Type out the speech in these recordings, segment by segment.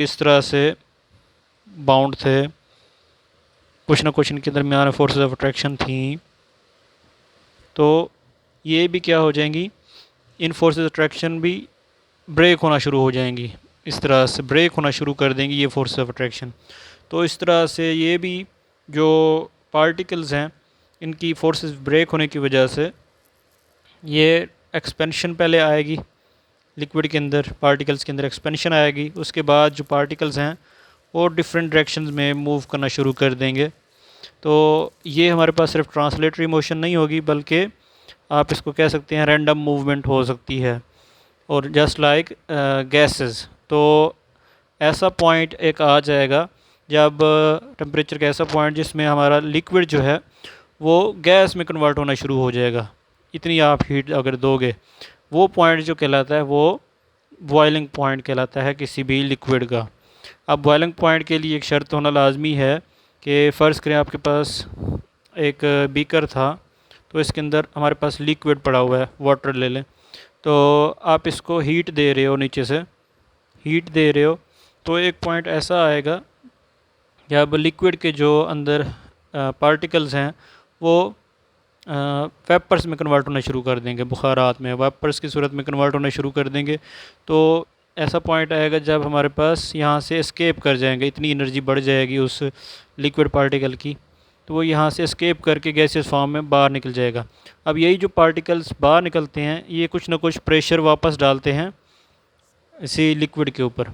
इस तरह से बाउंड थे, कुछ ना कुछ इनके दरमियान फोर्सेस ऑफ अट्रैक्शन थी, तो ये भी क्या हो जाएंगी, इन फोर्सेस अट्रैक्शन भी ब्रेक होना शुरू हो जाएंगी, इस तरह से ब्रेक होना शुरू कर देंगी ये फोर्सेस ऑफ अट्रैक्शन। तो इस तरह से ये भी जो पार्टिकल्स हैं इनकी फोर्सेस ब्रेक होने की वजह से ये एक्सपेंशन पहले आएगी, लिक्विड के अंदर पार्टिकल्स के अंदर एक्सपेंशन आएगी, उसके बाद जो पार्टिकल्स हैं वो डिफरेंट डायरेक्शंस में मूव करना शुरू कर देंगे। तो ये हमारे पास सिर्फ ट्रांसलेटरी मोशन नहीं होगी, बल्कि आप इसको कह सकते हैं रैंडम मूवमेंट हो सकती है, और जस्ट लाइक गैसेस। तो ऐसा पॉइंट एक आ जाएगा जब टेम्परेचर का ऐसा पॉइंट जिसमें हमारा लिक्विड जो है वो गैस में कन्वर्ट होना शुरू हो जाएगा, इतनी आप हीट अगर दोगे, वो पॉइंट जो कहलाता है वो बॉइलिंग पॉइंट कहलाता है किसी भी लिक्विड का। अब बॉइलिंग पॉइंट के लिए एक शर्त होना लाजमी है कि फ़र्ज़ करें आपके पास एक बीकर था, तो इसके अंदर हमारे पास लिक्विड पड़ा हुआ है, वाटर ले लें, तो आप इसको हीट दे रहे हो, नीचे से हीट दे रहे हो, तो एक पॉइंट ऐसा आएगा जब लिक्विड के जो अंदर पार्टिकल्स हैं वो वेपर्स में कन्वर्ट होना शुरू कर देंगे, बुखारात में वेपर्स की सूरत में कन्वर्ट होना शुरू कर देंगे। तो ऐसा पॉइंट आएगा जब हमारे पास यहाँ से एस्केप कर जाएंगे, इतनी एनर्जी बढ़ जाएगी उस लिक्विड पार्टिकल की, तो वो यहाँ से एस्केप करके गैसेस फॉर्म में बाहर निकल जाएगा। अब यही जो पार्टिकल्स बाहर निकलते हैं ये कुछ ना कुछ प्रेशर वापस डालते हैं इसी लिक्विड के ऊपर।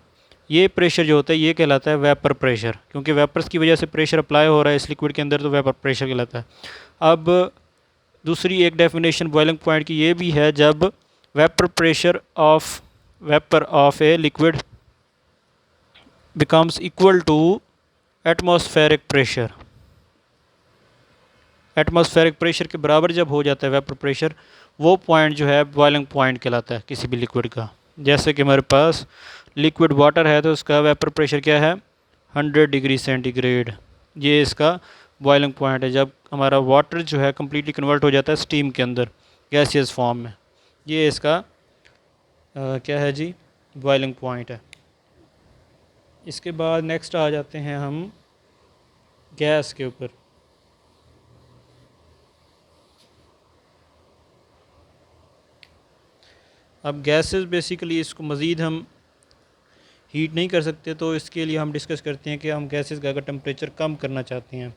ये प्रेशर जो होता है ये कहलाता है वेपर प्रेशर, क्योंकि वेपर्स की वजह से प्रेशर अप्लाई हो रहा है इस लिक्विड के अंदर, तो वेपर प्रेशर कहलाता है। अब दूसरी एक डेफिनेशन बॉइलिंग पॉइंट की ये भी है, जब vapour of a liquid becomes equal to atmospheric pressure. Atmospheric pressure के बराबर जब हो जाता है वेपर प्रेशर, वो पॉइंट जो है बॉइलिंग पॉइंट कहलाता है किसी भी लिक्विड का। जैसे कि हमारे पास लिक्विड वाटर है तो उसका वेपर प्रेशर क्या है, 100 डिग्री सेंटीग्रेड, ये इसका बॉइलिंग पॉइंट है। जब हमारा वाटर जो है कम्प्लीटली कन्वर्ट हो जाता है स्टीम के अंदर गैसियस फॉर्म में, ये इसका क्या है जी, बॉइलिंग पॉइंट है। इसके बाद नेक्स्ट आ जाते हैं हम गैस के ऊपर। अब गैसेस बेसिकली इसको मज़ीद हम हीट नहीं कर सकते, तो इसके लिए हम डिस्कस करते हैं कि हम गैसेस का अगर टेम्परेचर कम करना चाहते हैं,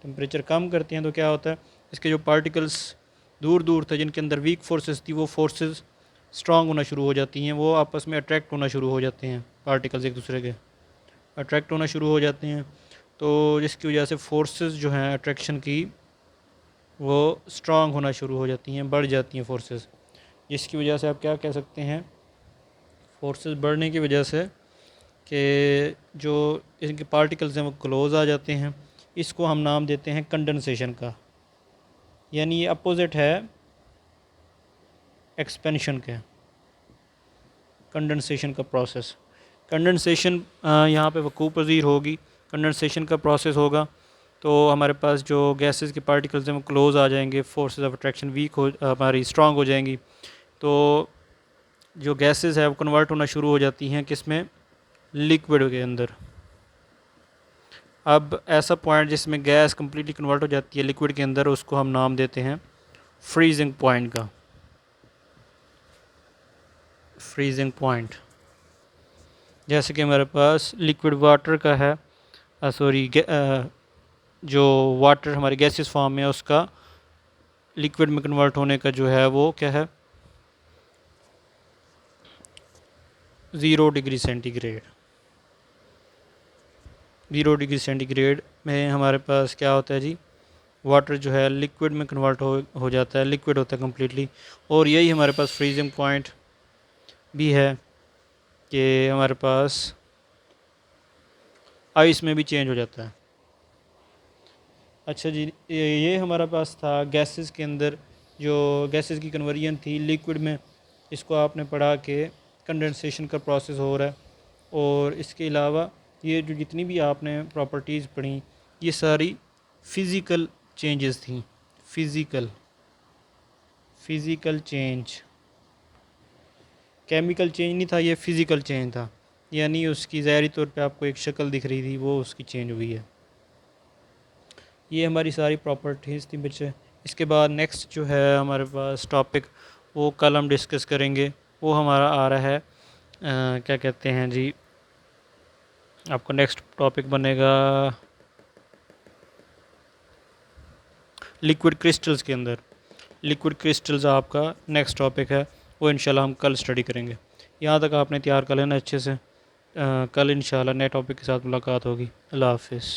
टेम्परेचर कम करते हैं तो क्या होता है, इसके जो पार्टिकल्स दूर दूर थे जिनके अंदर वीक फोर्सेस थी, वो फोर्सेस स्ट्रांग होना शुरू हो जाती हैं, वो आपस में अट्रैक्ट होना शुरू हो जाते हैं, पार्टिकल्स एक दूसरे के अट्रैक्ट होना शुरू हो जाते हैं। तो जिसकी वजह से फोर्सेस जो हैं अट्रैक्शन की वो स्ट्रांग होना शुरू हो जाती हैं, बढ़ जाती हैं फोर्सेस, जिसकी वजह से आप क्या कह सकते हैं, फोर्सेस बढ़ने की वजह से कि जो इनके पार्टिकल्स हैं वो क्लोज आ जाते हैं। इसको हम नाम देते हैं कंडेंसेशन का, यानी ये अपोजिट है एक्सपेंशन के, कंडेंसेशन का प्रोसेस। कंडेंसेशन यहाँ पे वकूफ़ पज़ीर होगी, कंडेंसेशन का प्रोसेस होगा तो हमारे पास जो गैसेस के पार्टिकल्स हैं वो क्लोज आ जाएंगे, फोर्सेस ऑफ अट्रैक्शन वीक हो हमारी स्ट्रांग हो जाएंगी, तो जो गैसेस है वो कन्वर्ट होना शुरू हो जाती हैं किस में, लिक्विड के अंदर। अब ऐसा पॉइंट जिसमें गैस कम्प्लीटली कन्वर्ट हो जाती है लिक्विड के अंदर, उसको हम नाम देते हैं फ्रीजिंग पॉइंट का, फ्रीजिंग पॉइंट। जैसे कि हमारे पास लिक्विड वाटर का है, जो वाटर हमारे गैसेस फॉर्म में है उसका लिक्विड में कन्वर्ट होने का जो है वो क्या है, 0 डिग्री सेंटीग्रेड। 0 डिग्री सेंटीग्रेड में हमारे पास क्या होता है जी, वाटर जो है लिक्विड में कन्वर्ट हो जाता है, लिक्विड होता है कम्प्लीटली। और यही हमारे पास फ्रीजिंग पॉइंट भी है कि हमारे पास आइस में भी चेंज हो जाता है। अच्छा जी, ये हमारे पास था गैसेस के अंदर जो गैसेस की कन्वर्जन थी लिक्विड में, इसको आपने पढ़ा कि कंडेंसेशन का प्रोसेस हो रहा है। और इसके अलावा ये जो जितनी भी आपने प्रॉपर्टीज़ पढ़ी ये सारी फ़िज़िकल चेंजेस थी, फ़िज़िकल चेंज, केमिकल चेंज नहीं था, ये फ़िज़िकल चेंज था। यानी उसकी ज़ाहरी तौर पे आपको एक शक्ल दिख रही थी वो उसकी चेंज हुई है। ये हमारी सारी प्रॉपर्टीज़ थी बच्चे। इसके बाद नेक्स्ट जो है हमारे पास टॉपिक, वो कल हम डिस्कस करेंगे। वो हमारा आ रहा है क्या कहते हैं जी, आपको नेक्स्ट टॉपिक बनेगा लिक्विड क्रिस्टल्स के अंदर। लिक्विड क्रिस्टल्स आपका नेक्स्ट टॉपिक है, वो इंशाल्लाह हम कल स्टडी करेंगे। यहाँ तक आपने तैयार कर लेना अच्छे से। कल इंशाल्लाह नए टॉपिक के साथ मुलाकात होगी। अल्लाह हाफिज़।